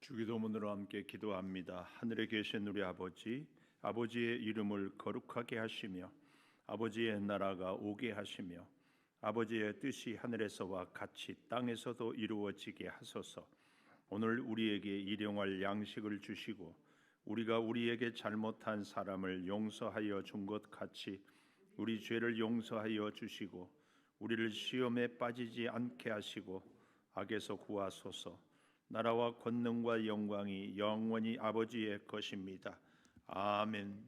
주기도문으로 함께 기도합니다. 하늘에 계신 우리 아버지, 아버지의 이름을 거룩하게 하시며 아버지의 나라가 오게 하시며 아버지의 뜻이 하늘에서와 같이 땅에서도 이루어지게 하소서. 오늘 우리에게 일용할 양식을 주시고 우리가 우리에게 잘못한 사람을 용서하여 준 것 같이 우리 죄를 용서하여 주시고 우리를 시험에 빠지지 않게 하시고 악에서 구하소서. 나라와 권능과 영광이 영원히 아버지의 것입니다. 아멘.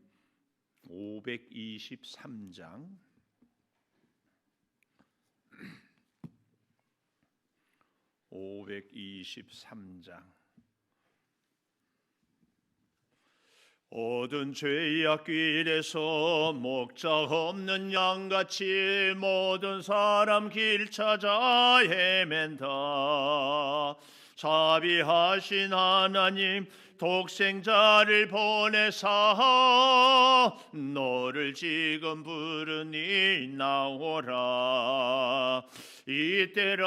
523장 523장 모든 죄악 길에서 목자 없는 양같이 모든 사람 길 찾아 헤맨다. 자비하신 하나님 독생자를 보내사 너를 지금 부르니 나오라. 이때라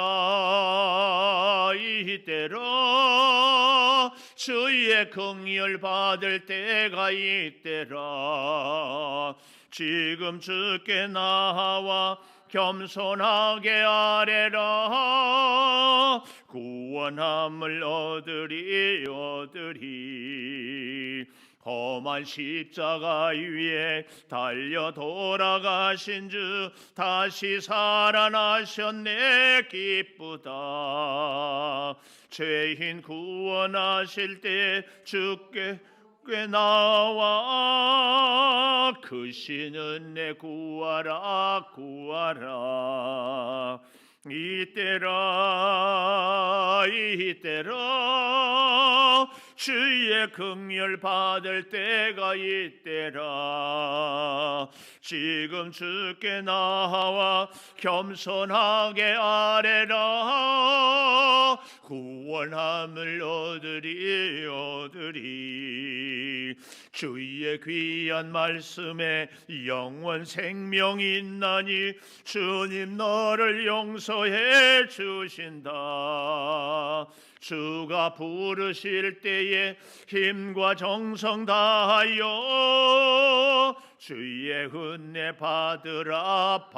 주의 긍휼 받을 때가 이때라. 지금 주께 나와 겸손하게 아뢰라. 구원함을 얻으리. 험한 십자가 위에 달려 돌아가신 주 다시 살아나셨네. 기쁘다. 죄인 구원하실 때 주께 나와 크신 은혜 구하라. 이때라 주의 긍휼 받을 때가 이때라. 지금 주께 나와 겸손하게 아뢰라. 구원함을 얻으리. 주의 귀한 말씀에 영원 생명이 있나니 주님 너를 용서해 주신다. 주가 부르실 때에 힘과 정성 다하여 주의 은혜 받으라.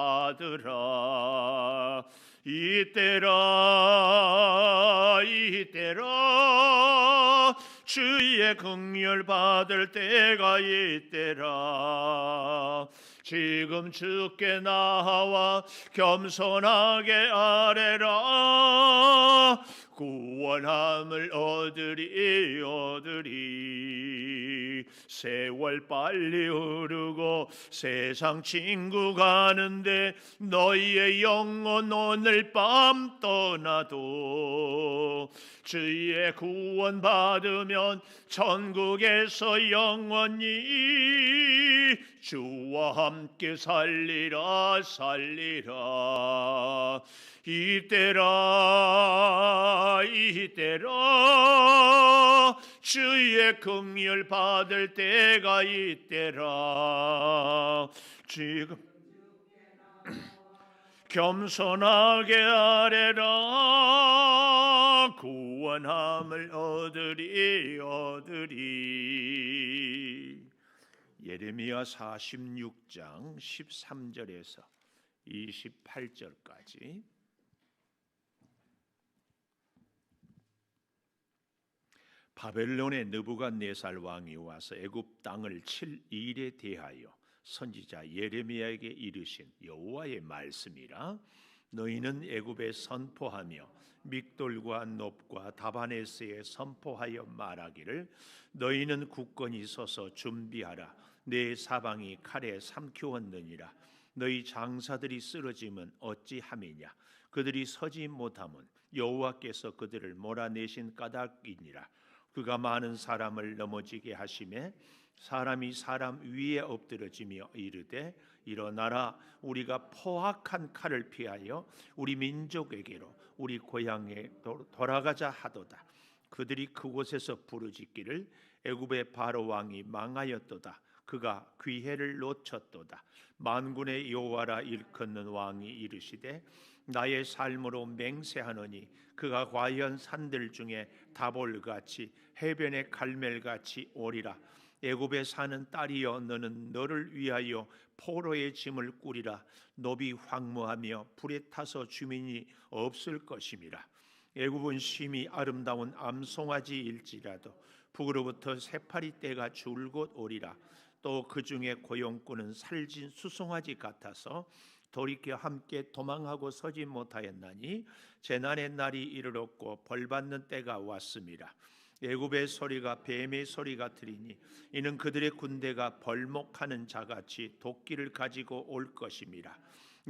이때라 주의 긍휼 받을 때가 이때라. 지금 주께 나와 겸손하게 아뢰라. 구원함을 얻으리. 세월 빨리 흐르고 세상 친구 가는데 너희의 영혼 오늘 밤 떠나도 주의 구원 받으면 천국에서 영원히 주와 함께 살리라. 이때라 주의 긍휼 받을 때가 이때라. 지금 겸손하게 아뢰라. 구원함을 얻으리. 예레미야 46장 13절에서 28절까지 바벨론의 느부갓네살 왕이 와서 애굽 땅을 칠 일에 대하여 선지자 예레미야에게 이르신 여호와의 말씀이라. 너희는 애굽에 선포하며 믹돌과 놉과 다바네스에 선포하여 말하기를 너희는 굳건히 서서 준비하라. 내 사방이 칼에 삼키웠느니라. 너희 장사들이 쓰러짐은 어찌함이냐. 그들이 서지 못함은 여호와께서 그들을 몰아내신 까닭이니라. 그가 많은 사람을 넘어지게 하심에 사람이 사람 위에 엎드러지며 이르되 일어나라. 우리가 포악한 칼을 피하여 우리 민족에게로 우리 고향에 돌아가자 하도다. 그들이 그곳에서 부르짖기를 애굽의 바로 왕이 망하였도다. 그가 귀회를 놓쳤도다. 만군의 여호와라 일컫는 왕이 이르시되 나의 삶으로 맹세하노니 그가 과연 산들 중에 다볼같이 해변의 갈멜같이 오리라. 애굽에 사는 딸이여 너는 너를 위하여 포로의 짐을 꾸리라. 노비 황무하며 불에 타서 주민이 없을 것임이라. 애굽은 심히 아름다운 암송아지일지라도 북으로부터 새파리 떼가 줄곧 오리라. 또 그 중에 고용꾼은 살진 수송아지 같아서 돌이켜 함께 도망하고 서지 못하였나니 재난의 날이 이르렀고 벌받는 때가 왔음이라. 애굽의 소리가 뱀의 소리 같으리니 이는 그들의 군대가 벌목하는 자같이 도끼를 가지고 올 것임이라.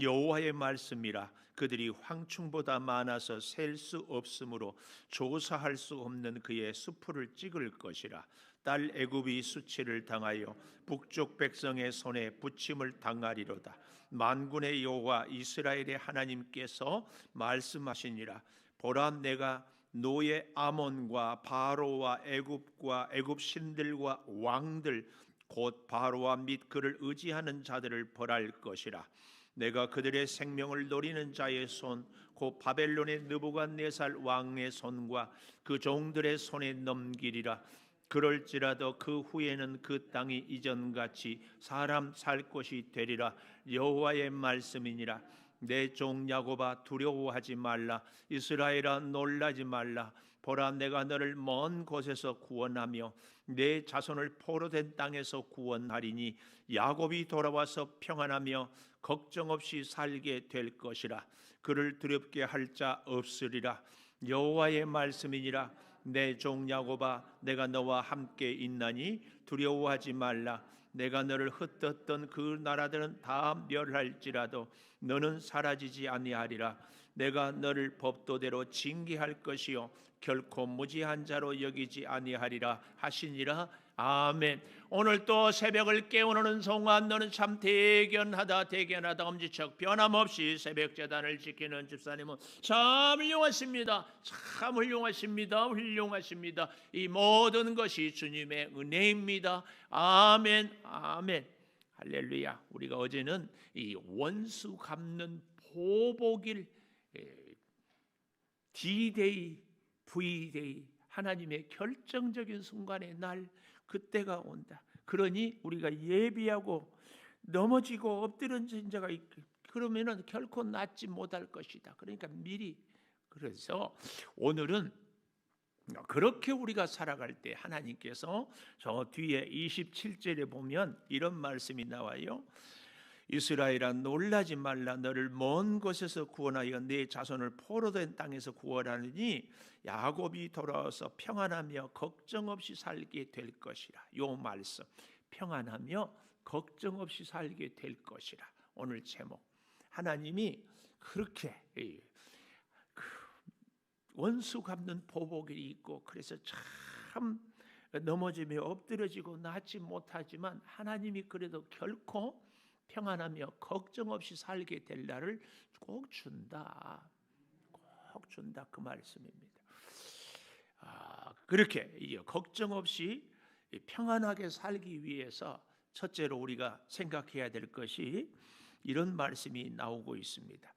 여호와의 말씀이라. 그들이 황충보다 많아서 셀 수 없으므로 조사할 수 없는 그의 수풀을 찍을 것이라. 딸 애굽이 수치를 당하여 북쪽 백성의 손에 부침을 당하리로다. 만군의 여호와 이스라엘의 하나님께서 말씀하시니라. 보라, 내가 노예 아몬과 바로와 애굽과 애굽 신들과 왕들 곧 바로와 및 그를 의지하는 자들을 벌할 것이라. 내가 그들의 생명을 노리는 자의 손 곧 바벨론의 느부갓네살 왕의 손과 그 종들의 손에 넘기리라. 그럴지라도 그 후에는 그 땅이 이전같이 사람 살 곳이 되리라. 여호와의 말씀이니라. 내 종 야곱아 두려워하지 말라. 이스라엘아 놀라지 말라. 보라, 내가 너를 먼 곳에서 구원하며 내 자손을 포로된 땅에서 구원하리니 야곱이 돌아와서 평안하며 걱정 없이 살게 될 것이라. 그를 두렵게 할 자 없으리라. 여호와의 말씀이니라. 내 종 야곱아 내가 너와 함께 있나니 두려워하지 말라. 내가 너를 흩었던 그 나라들은 다 멸할지라도 너는 사라지지 아니하리라. 내가 너를 법도대로 징계할 것이요 결코 무지한 자로 여기지 아니하리라 하시니라. 아멘. 오늘 또 새벽을 깨우는 동안 너는 참 대견하다 엄지척 변함없이 새벽 제단을 지키는 집사님은 참 훌륭하십니다. 참 훌륭하십니다. 이 모든 것이 주님의 은혜입니다. 아멘. 아멘. 할렐루야. 우리가 어제는 이 원수 갚는 보복일 D-Day, V-Day, 하나님의 결정적인 순간의 날, 그때가 온다. 그러니 우리가 예비하고 넘어지고 엎드려진 자가 그러면은 결코 낫지 못할 것이다. 그러니까 미리. 그래서 오늘은 그렇게 우리가 살아갈 때 하나님께서 저 뒤에 27절에 보면 이런 말씀이 나와요. 이스라엘아 놀라지 말라. 너를 먼 곳에서 구원하여 네 자손을 포로된 땅에서 구원하느니 야곱이 돌아와서 평안하며 걱정 없이 살게 될 것이라. 요 말씀, 평안하며 걱정 없이 살게 될 것이라. 오늘 제목, 하나님이 그렇게 원수 갚는 보복이 있고 그래서 참 넘어지며 엎드려지고 낫지 못하지만 하나님이 그래도 결코 평안하며 걱정 없이 살게 될 날을 꼭 준다. 꼭 준다. 그 말씀입니다. 그렇게 걱정 없이 평안하게 살기 위해서 첫째로 우리가 생각해야 될 것이 이런 말씀이 나오고 있습니다.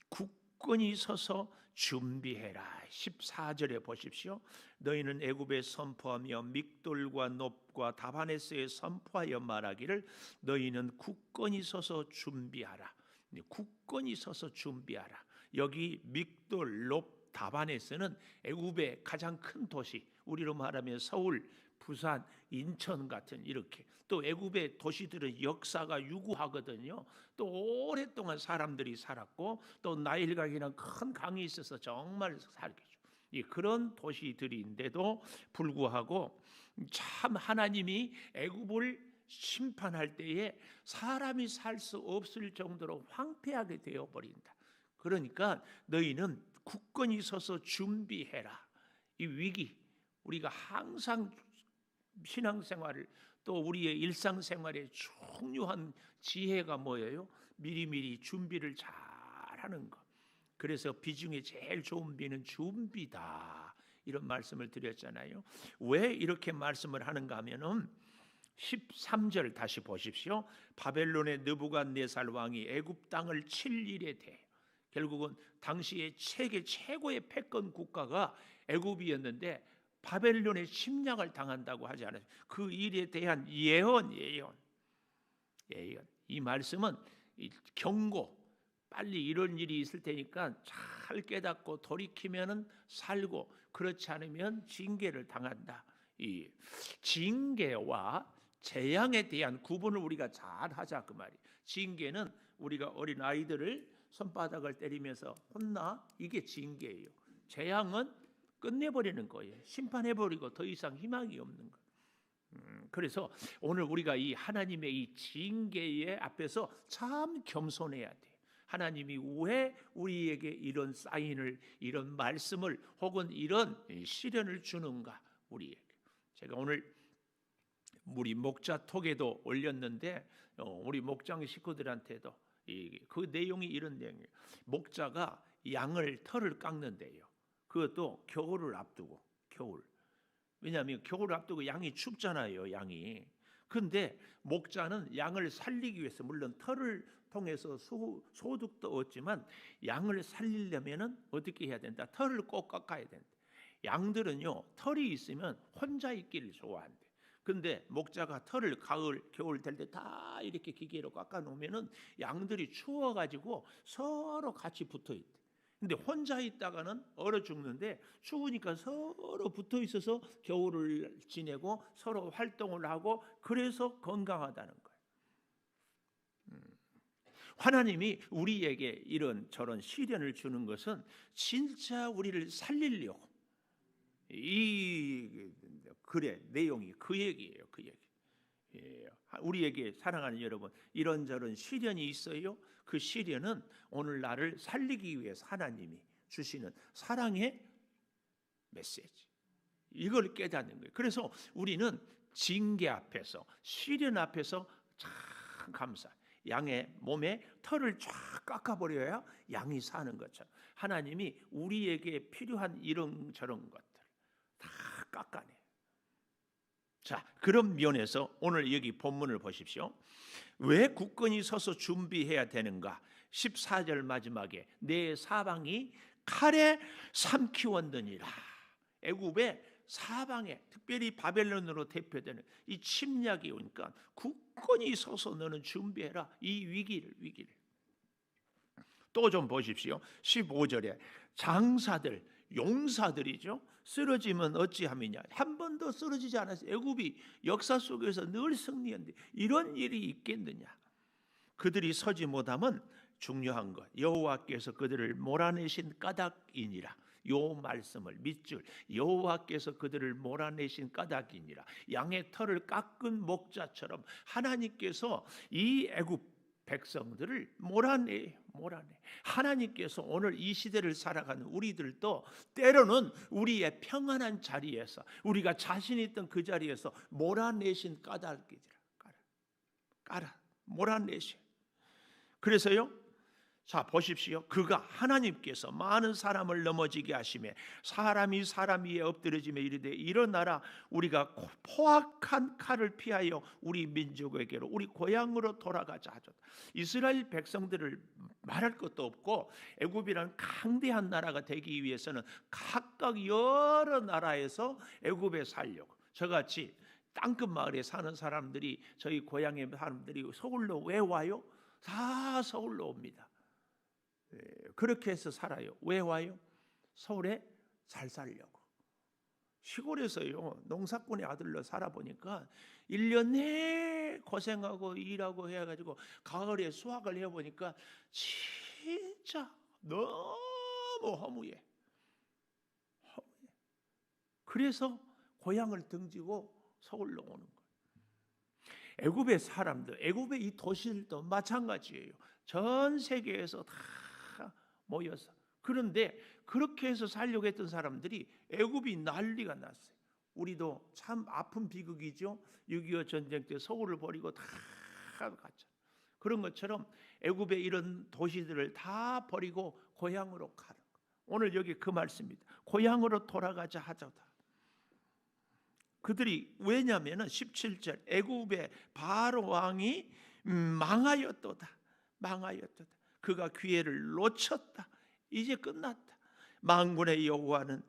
굳건히 서서 준비해라. 14절에 보십시오. 너희는 애굽에 선포하며 믹돌과 놉과 다바네스에 선포하여 말하기를 너희는 굳건히 서서 준비하라. 굳건히 서서 준비하라. 여기 믹돌, 놉, 다바네스는 애굽의 가장 큰 도시, 우리로 말하면 서울, 부산, 인천 같은 이렇게. 또 애굽의 도시들은 역사가 유구하거든요. 또 오랫동안 사람들이 살았고 또 나일강이라는 큰 강이 있어서 정말 살겠죠. 그런 도시들인데도 불구하고 참 하나님이 애굽을 심판할 때에 사람이 살 수 없을 정도로 황폐하게 되어버린다. 그러니까 너희는 굳건히 서서 준비해라. 이 위기, 우리가 항상 신앙생활을 또 우리의 일상생활에 중요한 지혜가 뭐예요? 미리미리 준비를 잘하는 것. 그래서 비 중에 제일 좋은 비는 준비다. 이런 말씀을 드렸잖아요. 왜 이렇게 말씀을 하는가 하면은 13절 다시 보십시오. 바벨론의 느부갓네살 왕이 애굽 땅을 칠 일에 대해, 결국은 당시의 세계 최고의 패권 국가가 애굽이었는데 바벨론의 침략을 당한다고 하지 않아요. 그 일에 대한 예언. 이 말씀은 경고, 빨리 이런 일이 있을 테니까 잘 깨닫고 돌이키면은 살고, 그렇지 않으면 징계를 당한다. 이 징계와 재앙에 대한 구분을 우리가 잘 하자 그 말이에요. 징계는 우리가 어린 아이들을 손바닥을 때리면서 혼나, 이게 징계예요. 재앙은 끝내버리는 거예요. 심판해버리고 더 이상 희망이 없는 거예요. 그래서 오늘 우리가 이 하나님의 이 징계의 앞에서 참 겸손해야 돼요. 하나님이 왜 우리에게 이런 사인을, 이런 말씀을, 혹은 이런 시련을 주는가 우리에게. 제가 오늘 우리 목자 톡에도 올렸는데 우리 목장 식구들한테도 그 내용이 이런 내용이에요. 목자가 양을 털을 깎는데요. 그것도 겨울을 앞두고, 겨울. 왜냐하면 겨울을 앞두고 양이 춥잖아요, 양이. 근데 목자는 양을 살리기 위해서, 물론 털을 통해서 소득도 얻지만 양을 살리려면은 어떻게 해야 된다? 털을 꼭 깎아야 된다. 양들은요, 털이 있으면 혼자 있기를 좋아한대. 근데 목자가 털을 가을, 겨울 될 때 다 이렇게 기계로 깎아 놓으면은 양들이 추워가지고 서로 같이 붙어 있대. 근데 혼자 있다가는 얼어 죽는데, 추우니까 서로 붙어 있어서 겨울을 지내고 서로 활동을 하고, 그래서 건강하다는 거예요. 하나님이 우리에게 이런 저런 시련을 주는 것은 진짜 우리를 살리려고. 이 글의 내용이 그 얘기예요. 그 얘기. 우리에게, 사랑하는 여러분, 이런저런 시련이 있어요. 그 시련은 오늘 나를 살리기 위해서 하나님이 주시는 사랑의 메시지, 이걸 깨닫는 거예요. 그래서 우리는 징계 앞에서, 시련 앞에서 참 감사. 양의 몸에 털을 쫙 깎아버려야 양이 사는 것처럼 하나님이 우리에게 필요한 이런 저런 것들 다 깎아내. 자, 그런 면에서 오늘 여기 본문을 보십시오. 왜 굳건히 서서 준비해야 되는가? 14절 마지막에 내 사방이 칼에 삼키웠느니라. 애굽의 사방에, 특별히 바벨론으로 대표되는 이 침략이 오니까 굳건히 서서 너는 준비해라. 이 위기를. 또 좀 보십시오. 15절에 장사들, 용사들이죠. 쓰러지면 어찌함이냐. 한 번도 쓰러지지 않았어요. 애굽이 역사 속에서 늘 승리했는데 이런 일이 있겠느냐. 그들이 서지 못하면 중요한 것, 여호와께서 그들을 몰아내신 까닭이니라. 요 말씀을 밑줄, 여호와께서 그들을 몰아내신 까닭이니라. 양의 털을 깎은 목자처럼 하나님께서 이 애굽 백성들을 몰아내. 하나님께서 오늘 이 시대를 살아가는 우리들도 때로는 우리의 평안한 자리에서, 우리가 자신 있던 그 자리에서 몰아내신 까닭이더라. 깔아 몰아내시. 그래서요, 자 보십시오. 그가, 하나님께서 많은 사람을 넘어지게 하시며 사람이 사람 위에 엎드려지며 이르되 일어나라, 우리가 포악한 칼을 피하여 우리 민족에게로, 우리 고향으로 돌아가자 하죠. 이스라엘 백성들을 말할 것도 없고 애굽이라는 강대한 나라가 되기 위해서는 각각 여러 나라에서 애굽에 살려고, 저같이 땅끝 마을에 사는 사람들이, 저희 고향의 사람들이 서울로 왜 와요? 다 서울로 옵니다. 그렇게 해서 살아요. 왜 와요? 서울에 잘 살려고. 시골에서요, 농사꾼의 아들로 살아보니까 1년 내내 고생하고 일하고 해가지고 가을에 수확을 해보니까 진짜 너무 허무해. 그래서 고향을 등지고 서울로 오는 거예요. 애굽의 사람들, 애굽의 이 도시들도 마찬가지예요. 전 세계에서 다 모여서. 그런데 그렇게 해서 살려고 했던 사람들이 애굽이 난리가 났어요. 우리도 참 아픈 비극이죠. 6.25 전쟁 때 서울을 버리고 다 갔죠. 그런 것처럼 애굽의 이런 도시들을 다 버리고 고향으로 가는 거예요. 오늘 여기 그 말씀입니다. 고향으로 돌아가자 하자다. 그들이 왜냐하면 17절 애굽의 바로 왕이 망하였도다. 망하였도다. 그가 기회를 놓쳤다. 이제 끝났다. 만군의 여호와는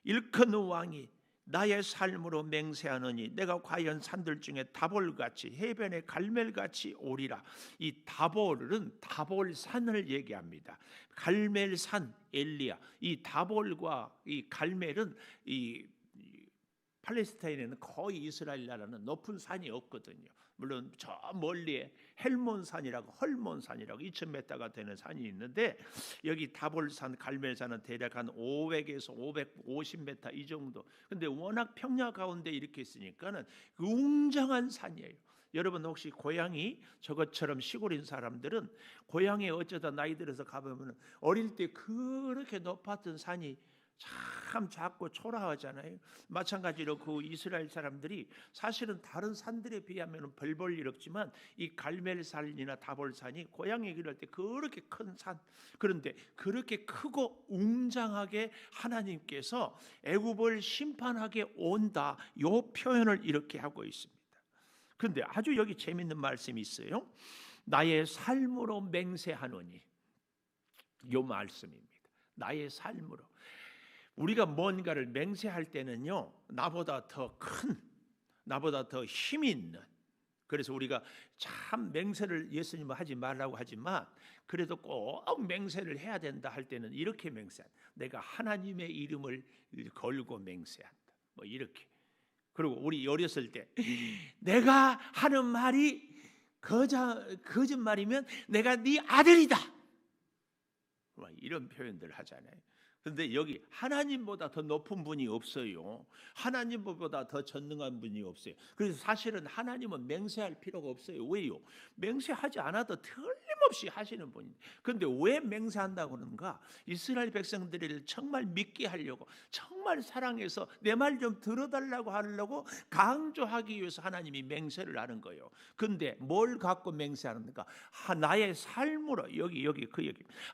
일컫는 왕이 나의 삶으로 맹세하노니 내가 과연 산들 중에 다볼같이 해변의 갈멜같이 오리라. 이 다볼은 다볼산을 얘기합니다. 갈멜산 엘리야. 이 다볼과 이 갈멜은 이 팔레스타인에는 거의 이스라엘 나라는 높은 산이 없거든요. 물론 저 멀리에 헬몬산이라고 헐몬산이라고 2000m가 되는 산이 있는데 여기 다볼산 갈멜산은 대략 한 500에서 550m 이 정도. 근데 워낙 평야 가운데 이렇게 있으니까는 웅장한 산이에요. 여러분 혹시 고향이 저것처럼 시골인 사람들은 고향에 어쩌다 나이 들어서 가보면 어릴 때 그렇게 높았던 산이 참 작고 초라하잖아요. 마찬가지로 그 이스라엘 사람들이 사실은 다른 산들에 비하면 별 볼 일 없지만 이 갈멜산이나 다볼산이 고향에 이럴 때 그렇게 큰 산. 그런데 그렇게 크고 웅장하게 하나님께서 애굽을 심판하게 온다. 요 표현을 이렇게 하고 있습니다. 그런데 아주 여기 재밌는 말씀이 있어요. 나의 삶으로 맹세하노니. 요 말씀입니다. 나의 삶으로. 우리가 뭔가를 맹세할 때는요, 나보다 더 큰, 나보다 더 힘이 있는. 그래서 우리가 참 맹세를 예수님은 하지 말라고 하지만 그래도 꼭 맹세를 해야 된다 할 때는 이렇게 맹세한다. 내가 하나님의 이름을 걸고 맹세한다. 뭐 이렇게. 그리고 우리 어렸을 때 내가 하는 말이 거짓말이면 내가 네 아들이다. 뭐 이런 표현들 하잖아요. 그런데 여기 하나님보다 더 높은 분이 없어요. 하나님보다 더 전능한 분이 없어요. 그래서 사실은 하나님은 맹세할 필요가 없어요. 왜요? 맹세하지 않아도 틀림없이 하시는 분인데. 그런데 왜 맹세한다고 그러는가? 이스라엘 백성들을 정말 믿게 하려고, 정말 사랑해서 내 말 좀 들어달라고 하려고 강조하기 위해서 하나님이 맹세를 하는 거예요. 그런데 뭘 갖고 맹세하는가? 나의 삶으로. 여기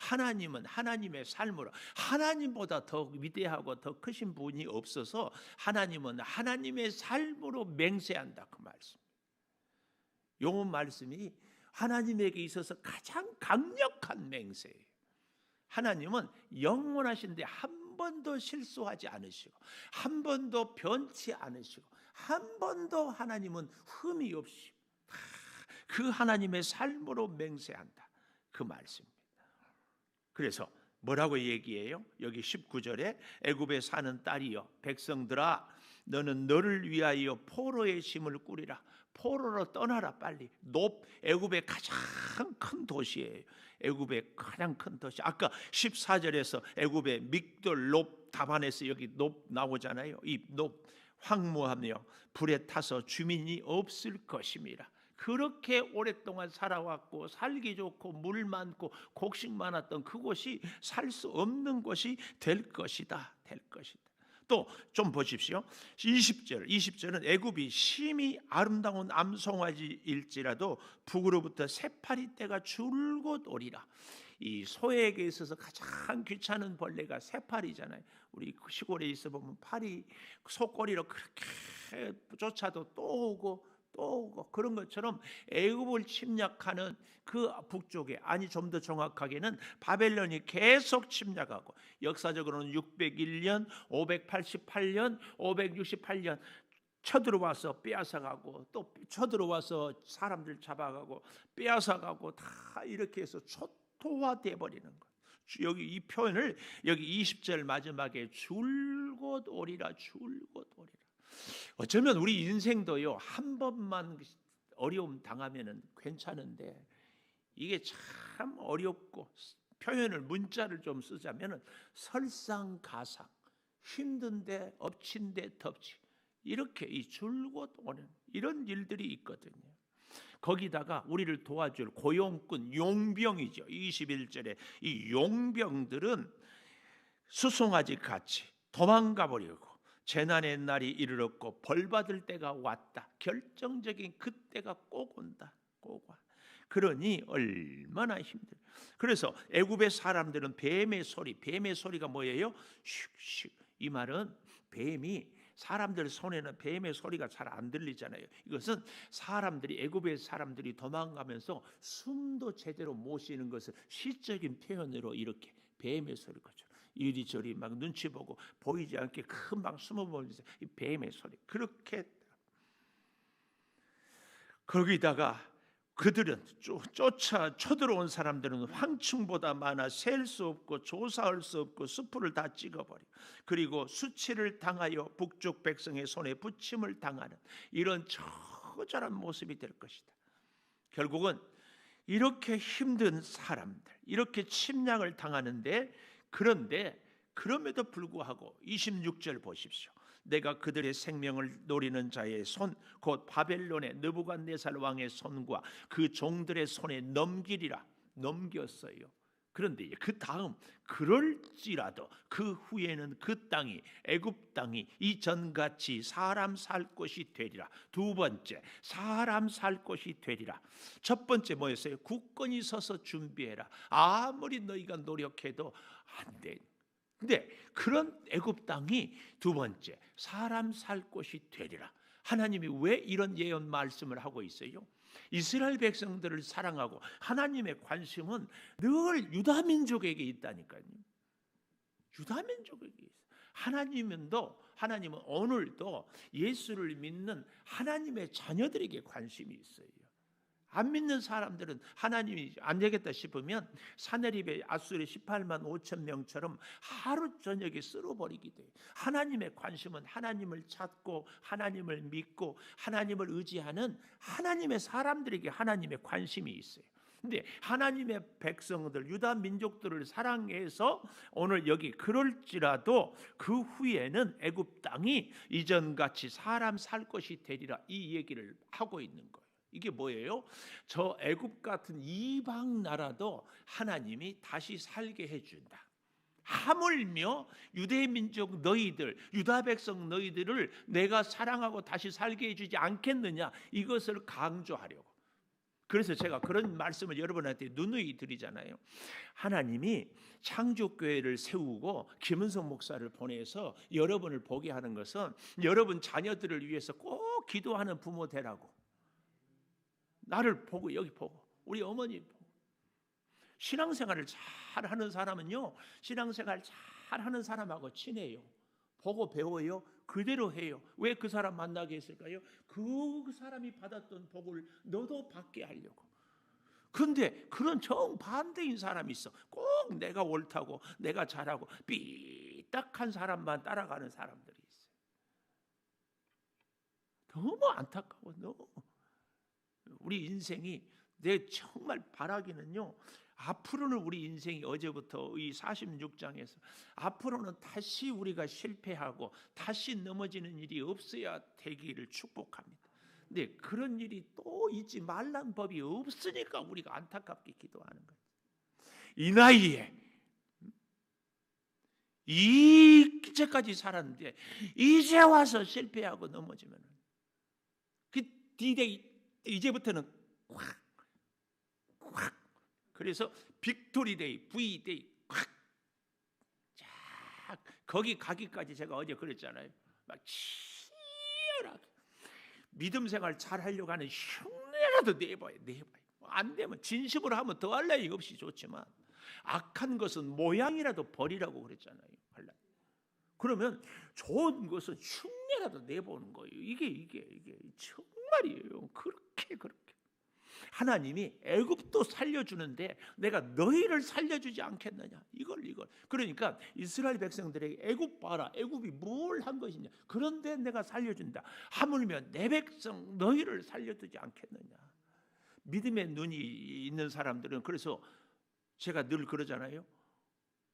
하나님은 하나님의 삶으로, 하나님보다 더 위대하고 더 크신 분이 없어서 하나님은 하나님의 삶으로 맹세한다. 그 말씀. 요 말씀이 하나님에게 있어서 가장 강력한 맹세예요. 하나님은 영원하신데 한 번도 실수하지 않으시고 한 번도 변치 않으시고 한 번도 하나님은 흠이 없이 그 하나님의 삶으로 맹세한다. 그 말씀입니다. 그래서 뭐라고 얘기해요? 여기 19절에 애굽에 사는 딸이여 백성들아 너는 너를 위하여 포로의 짐을 꾸리라. 포로로 떠나라 빨리. 애굽의 가장 큰 도시예요. 애굽의 가장 큰 도시. 아까 14절에서 애굽의 믹돌 롭 다반에서 여기 롭 나오잖아요. 이 롭 황무하며 불에 타서 주민이 없을 것임이라. 그렇게 오랫동안 살아왔고 살기 좋고 물 많고 곡식 많았던 그곳이 살 수 없는 곳이 될 것이다. 될 것이다. 또 좀 보십시오. 20절은 애굽이 심히 아름다운 암송아지일지라도 북으로부터 새파리 떼가 줄곧 오리라. 이 소에게 있어서 가장 귀찮은 벌레가 새파리잖아요. 우리 시골에 있어 보면 파리 속꼬리로 그렇게 쫓아도 또 오고 그런 것처럼 애굽을 침략하는 그 북쪽에, 아니 좀 더 정확하게는 바벨론이 계속 침략하고 역사적으로는 601년, 588년, 568년 쳐들어와서 빼앗아가고 또 쳐들어와서 사람들 잡아가고 빼앗아가고 다 이렇게 해서 초토화돼 버리는 것. 여기 이 표현을 여기 20절 마지막에 줄곧 오리라. 어쩌면 우리 인생도요 한 번만 어려움 당하면은 괜찮은데 이게 참 어렵고 표현을 문자를 좀 쓰자면은 설상가상 힘든데 엎친데 덮치 이렇게 이 줄곧 오는 이런 일들이 있거든요. 거기다가 우리를 도와줄 고용꾼 용병이죠. 21절에 이 용병들은 수송아지 같이 도망가 버리고 재난의 날이 이르렀고 벌받을 때가 왔다. 결정적인 그때가 꼭 온다. 꼭 와. 그러니 얼마나 힘들어. 그래서 애굽의 사람들은 뱀의 소리가 뭐예요? 슉슉. 이 말은 뱀이 사람들 손에는 뱀의 소리가 잘 안 들리잖아요. 이것은 사람들이, 애굽의 사람들이 도망가면서 숨도 제대로 못 쉬는 것을 시적인 표현으로 이렇게 뱀의 소리 거죠. 이리저리 막 눈치 보고 보이지 않게 금방 숨어버리면서 이 뱀의 소리. 그렇게 거기다가 그들은 쫓아 쳐들어온 사람들은 황충보다 많아 셀 수 없고 조사할 수 없고 수풀을 다 찍어버려. 그리고 수치를 당하여 북쪽 백성의 손에 부침을 당하는 이런 처절한 모습이 될 것이다. 결국은 이렇게 힘든 사람들, 이렇게 침략을 당하는데, 그런데 그럼에도 불구하고 26절 보십시오. 내가 그들의 생명을 노리는 자의 손, 곧 바벨론의 느부갓네살 왕의 손과 그 종들의 손에 넘기리라. 넘겼어요. 그런데 그 다음, 그럴지라도 그 후에는 그 땅이, 애굽 땅이 이전같이 사람 살 곳이 되리라. 두 번째, 사람 살 곳이 되리라. 첫 번째 뭐였어요? 굳건히 서서 준비해라. 아무리 너희가 노력해도 안 돼. 근데 그런 애굽 땅이 두 번째, 사람 살 곳이 되리라. 하나님이 왜 이런 예언 말씀을 하고 있어요? 이스라엘 백성들을 사랑하고 하나님의 관심은 늘 유다 민족에게 있다니까요. 유다 민족에게 있어요. 하나님은 오늘도 예수를 믿는 하나님의 자녀들에게 관심이 있어요. 안 믿는 사람들은 하나님이 안 되겠다 싶으면 사내립의 아수르 18만 5천 명처럼 하루 저녁에 쓸어버리게 돼요. 하나님의 관심은 하나님을 찾고 하나님을 믿고 하나님을 의지하는 하나님의 사람들에게 하나님의 관심이 있어요. 근데 하나님의 백성들, 유다 민족들을 사랑해서 오늘 여기 그럴지라도 그 후에는 애굽 땅이 이전같이 사람 살 것이 되리라, 이 얘기를 하고 있는 거예요. 이게 뭐예요? 저 애굽 같은 이방 나라도 하나님이 다시 살게 해준다. 하물며 유대 민족 너희들, 유다 백성 너희들을 내가 사랑하고 다시 살게 해주지 않겠느냐, 이것을 강조하려고. 그래서 제가 그런 말씀을 여러분한테 누누이 드리잖아요. 하나님이 창조교회를 세우고 김은성 목사를 보내서 여러분을 보게 하는 것은 여러분 자녀들을 위해서 꼭 기도하는 부모 되라고. 나를 보고 여기 보고 우리 어머니 보고. 신앙생활을 잘 하는 사람은요, 신앙생활 잘 하는 사람하고 친해요. 보고 배워요. 그대로 해요. 왜 그 사람 만나게 했을까요? 그 사람이 받았던 복을 너도 받게 하려고. 그런데 그런 정반대인 사람이 있어. 꼭 내가 옳다고 내가 잘하고 삐딱한 사람만 따라가는 사람들이 있어요. 너무 안타까워. 너무. 우리 인생이, 내 정말 바라기는요, 앞으로는 우리 인생이 어제부터 이 46장에서 앞으로는 다시 우리가 실패하고 다시 넘어지는 일이 없어야 되기를 축복합니다. 근데 그런 일이 또 있지 말란 법이 없으니까 우리가 안타깝게 기도하는 거예요. 이 나이에 이제까지 살았는데 이제 와서 실패하고 넘어지면 그 D-Day 이제부터는 확 그래서 빅토리데이, V데이 확 쫙 거기 가기까지 제가 어제 그랬잖아요. 막 치열하게 믿음 생활 잘 하려고 하는 흉내라도 내봐요. 안 되면 진심으로 하면 더할 나위 없이 좋지만 악한 것은 모양이라도 버리라고 그랬잖아요. 그러면 좋은 것은 흉내라도 내보는 거예요. 이게 정말이에요. 그렇게 하나님이 애굽도 살려주는데 내가 너희를 살려주지 않겠느냐, 이걸. 그러니까 이스라엘 백성들에게 애굽 봐라, 애굽이 뭘 한 것이냐, 그런데 내가 살려준다. 하물며 내 백성 너희를 살려두지 않겠느냐. 믿음의 눈이 있는 사람들은, 그래서 제가 늘 그러잖아요.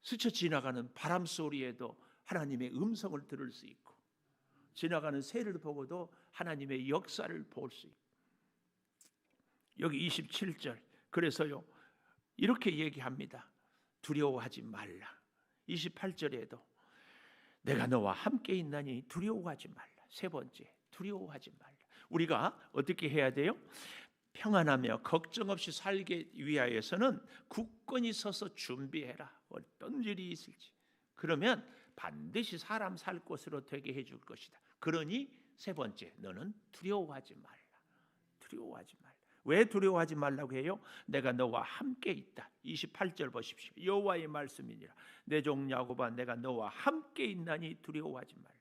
스쳐 지나가는 바람 소리에도 하나님의 음성을 들을 수 있고, 지나가는 새를 보고도 하나님의 역사를 볼 수 있고. 여기 27절, 그래서요 이렇게 얘기합니다. 두려워하지 말라. 28절에도 내가 너와 함께 있나니 두려워하지 말라. 세 번째, 두려워하지 말라. 우리가 어떻게 해야 돼요? 평안하며 걱정 없이 살기 위하여서는 굳건히 서서 준비해라. 어떤 일이 있을지. 그러면 반드시 사람 살 곳으로 되게 해줄 것이다. 그러니 세 번째, 너는 두려워하지 말라. 두려워하지 말라. 왜 두려워하지 말라고 해요? 내가 너와 함께 있다. 28절 보십시오. 여호와의 말씀이니라. 내 종 야곱아, 내가 너와 함께 있나니 두려워하지 말라.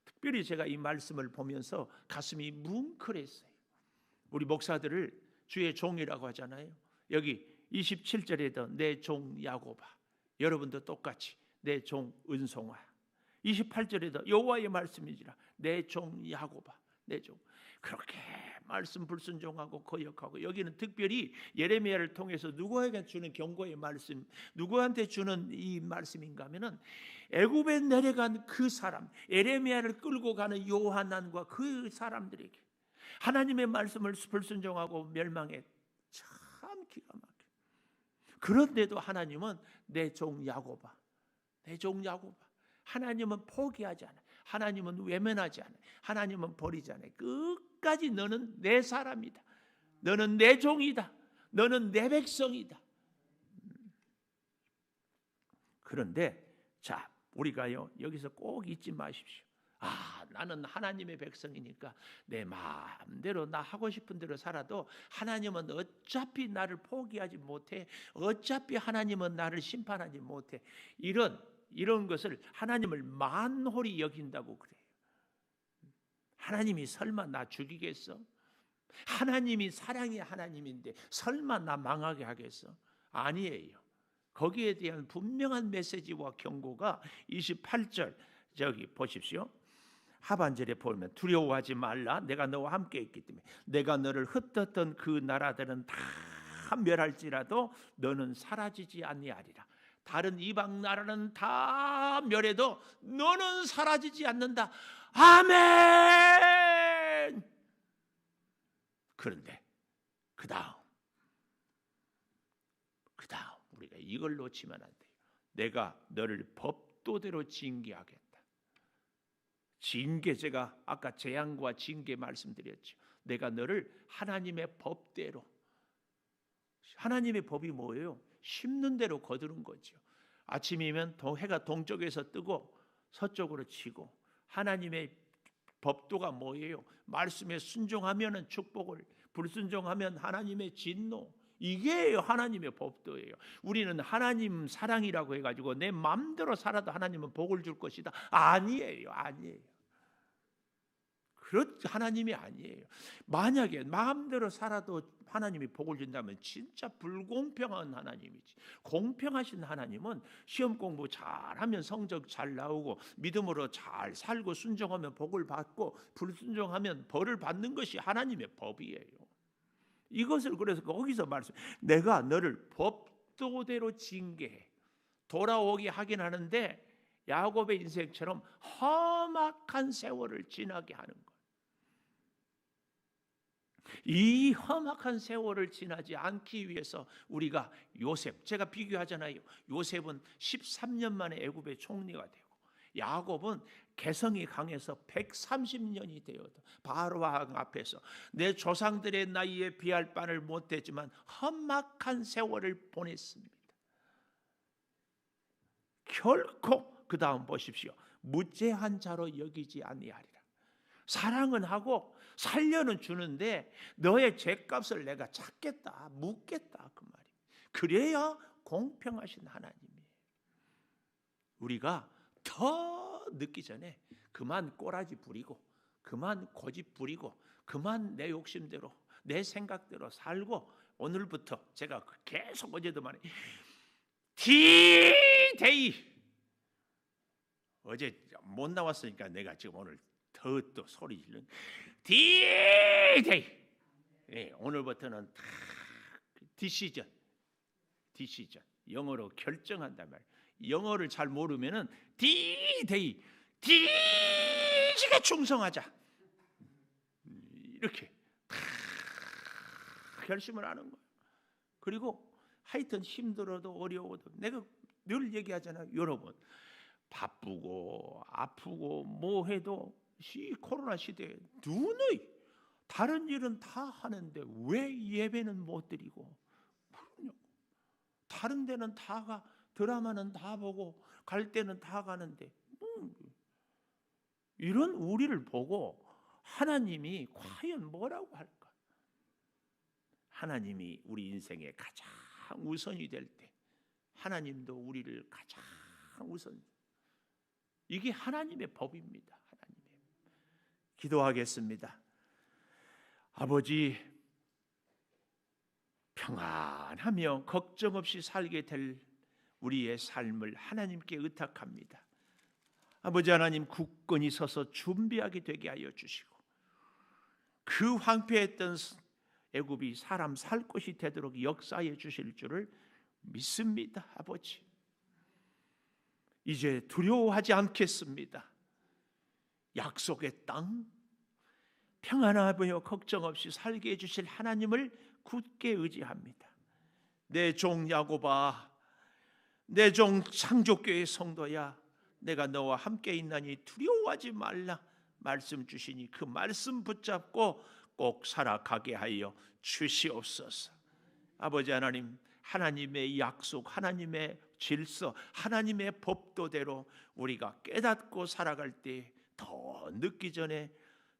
특별히 제가 이 말씀을 보면서 가슴이 뭉클했어요. 우리 목사들을 주의 종이라고 하잖아요. 여기 27절에도 내 종 야곱아, 여러분도 똑같이 내 종 은송아. 28절에도 여호와의 말씀이니라. 내 종 야곱아, 내 종. 그렇게 말씀 불순종하고 거역하고, 여기는 특별히 예레미야를 통해서 누구에게 주는 경고의 말씀, 누구한테 주는 이 말씀인가 하면은 애굽에 내려간 그 사람, 예레미야를 끌고 가는 요하난과 그 사람들에게 하나님의 말씀을 불순종하고 멸망해. 참 기가 막혀. 그런데도 하나님은 내 종 야곱아, 내 종 야곱아. 하나님은 포기하지 않아. 하나님은 외면하지 않아. 하나님은 버리지 않아. 끝까지 너는 내 사람이다. 너는 내 종이다. 너는 내 백성이다. 그런데 자, 우리가요 여기서 꼭 잊지 마십시오. 나는 하나님의 백성이니까 내 마음대로 나 하고 싶은 대로 살아도 하나님은 어차피 나를 포기하지 못해. 어차피 하나님은 나를 심판하지 못해. 이런 것을 하나님을 만홀히 여긴다고 그래요. 하나님이 설마 나 죽이겠어? 하나님이 사랑의 하나님인데 설마 나 망하게 하겠어? 아니에요. 거기에 대한 분명한 메시지와 경고가 28절 저기 보십시오. 하반절에 보면 두려워하지 말라. 내가 너와 함께 있기 때문에 내가 너를 흩었던 그 나라들은 다 멸할지라도 너는 사라지지 아니하리라. 다른 이방 나라는 다 멸해도 너는 사라지지 않는다. 아멘. 그런데 그 다음 우리가 이걸 놓치면 안 돼요. 내가 너를 법도대로 징계하겠다. 징계, 제가 아까 재앙과 징계 말씀드렸죠. 내가 너를 하나님의 법대로. 하나님의 법이 뭐예요? 심는 대로 거두는 거죠. 아침이면 해가 동쪽에서 뜨고 서쪽으로 치고, 하나님의 법도가 뭐예요? 말씀에 순종하면은 축복을, 불순종하면 하나님의 진노. 이게 하나님의 법도예요. 우리는 하나님 사랑이라고 해가지고 내 마음대로 살아도 하나님은 복을 줄 것이다. 아니에요. 그런 하나님이 아니에요. 만약에 마음대로 살아도 하나님이 복을 준다면 진짜 불공평한 하나님이지. 공평하신 하나님은 시험 공부 잘하면 성적 잘 나오고, 믿음으로 잘 살고 순종하면 복을 받고, 불순종하면 벌을 받는 것이 하나님의 법이에요. 이것을 그래서 거기서 내가 너를 법도대로 징계해. 돌아오게 하긴 하는데 야곱의 인생처럼 험악한 세월을 지나게 하는 것. 이 험악한 세월을 지나지 않기 위해서 우리가 요셉, 제가 비교하잖아요. 요셉은 13년 만에 애굽의 총리가 되고, 야곱은 개성이 강해서 130년이 되어도 바로 왕 앞에서 내 조상들의 나이에 비할 바를 못했지만 험악한 세월을 보냈습니다. 결코 그 다음 보십시오. 무죄한 자로 여기지 아니하리라. 사랑은 하고 살려는 주는데 너의 죄값을 내가 찾겠다, 묻겠다, 그 말이. 그래야 공평하신 하나님이에요. 우리가 더 늦기 전에 그만 꼬라지 부리고, 그만 고집 부리고, 그만 내 욕심대로 내 생각대로 살고, 오늘부터 제가 계속 어제도 말해, 디데이. 어제 못 나왔으니까 내가 지금 오늘 더 또 소리 지르는 디데이. 네, 오늘부터는 다 디시전. 영어로 결정한단 말이에요. 영어를 잘 모르면은 디데이, 디지게 충성하자. 이렇게 다 결심을 하는 거예요. 그리고 하여튼 힘들어도 어려워도, 내가 늘 얘기하잖아요. 여러분, 바쁘고 아프고 뭐 해도 이 코로나 시대에 누누이 다른 일은 다 하는데 왜 예배는 못 드리고, 다른 데는 다 가, 드라마는 다 보고, 갈 때는 다 가는데 이런 우리를 보고 하나님이 과연 뭐라고 할까? 하나님이 우리 인생에 가장 우선이 될 때 하나님도 우리를 가장 우선, 이게 하나님의 법입니다. 하나님의. 기도하겠습니다. 아버지, 평안하며 걱정 없이 살게 될 우리의 삶을 하나님께 의탁합니다. 아버지 하나님, 굳건히 서서 준비하게 되게 하여 주시고 그 황폐했던 애굽이 사람 살 곳이 되도록 역사해 주실 줄을 믿습니다. 아버지, 이제 두려워하지 않겠습니다. 약속의 땅, 평안하며 걱정 없이 살게 해주실 하나님을 굳게 의지합니다. 내 종 야곱아, 내 종 창조교회 성도야, 내가 너와 함께 있나니 두려워하지 말라 말씀 주시니 그 말씀 붙잡고 꼭 살아가게 하여 주시옵소서. 아버지 하나님, 하나님의 약속, 하나님의 질서, 하나님의 법도대로 우리가 깨닫고 살아갈 때 더 늦기 전에,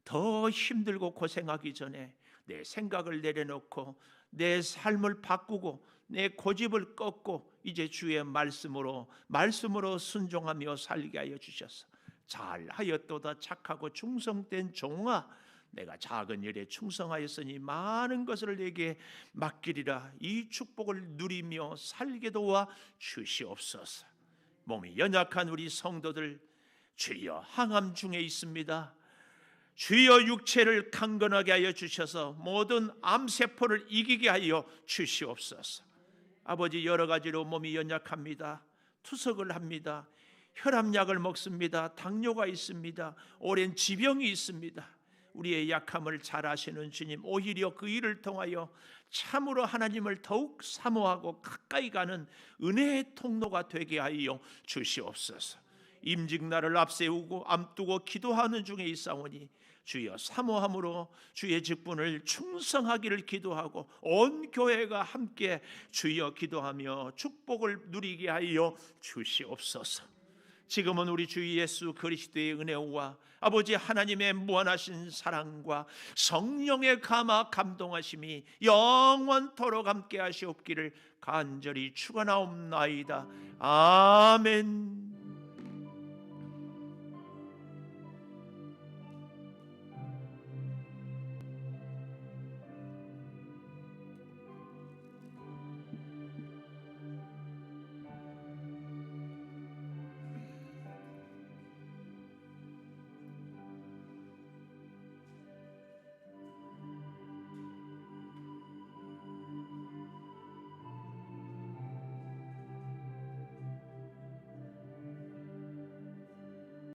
더 힘들고 고생하기 전에 내 생각을 내려놓고 내 삶을 바꾸고 내 고집을 꺾고 이제 주의 말씀으로 순종하며 살게 하여 주셔서 잘하였도다 착하고 충성된 종아, 내가 작은 일에 충성하였으니 많은 것을 내게 맡기리라. 이 축복을 누리며 살게 도와 주시옵소서. 몸이 연약한 우리 성도들, 주여 항암 중에 있습니다. 주여 육체를 강건하게 하여 주셔서 모든 암세포를 이기게 하여 주시옵소서. 아버지, 여러 가지로 몸이 연약합니다. 투석을 합니다. 혈압약을 먹습니다. 당뇨가 있습니다. 오랜 지병이 있습니다. 우리의 약함을 잘 아시는 주님, 오히려 그 일을 통하여 참으로 하나님을 더욱 사모하고 가까이 가는 은혜의 통로가 되게 하여 주시옵소서. 임직날을 앞세우고 앞두고 기도하는 중에 있사오니 주여 사모함으로 주의 직분을 충성하기를 기도하고 온 교회가 함께 주여 기도하며 축복을 누리게 하여 주시옵소서. 지금은 우리 주 예수 그리스도의 은혜와 아버지 하나님의 무한하신 사랑과 성령의 감화 감동하심이 영원토록 함께 하시옵기를 간절히 축원하옵나이다. 아멘.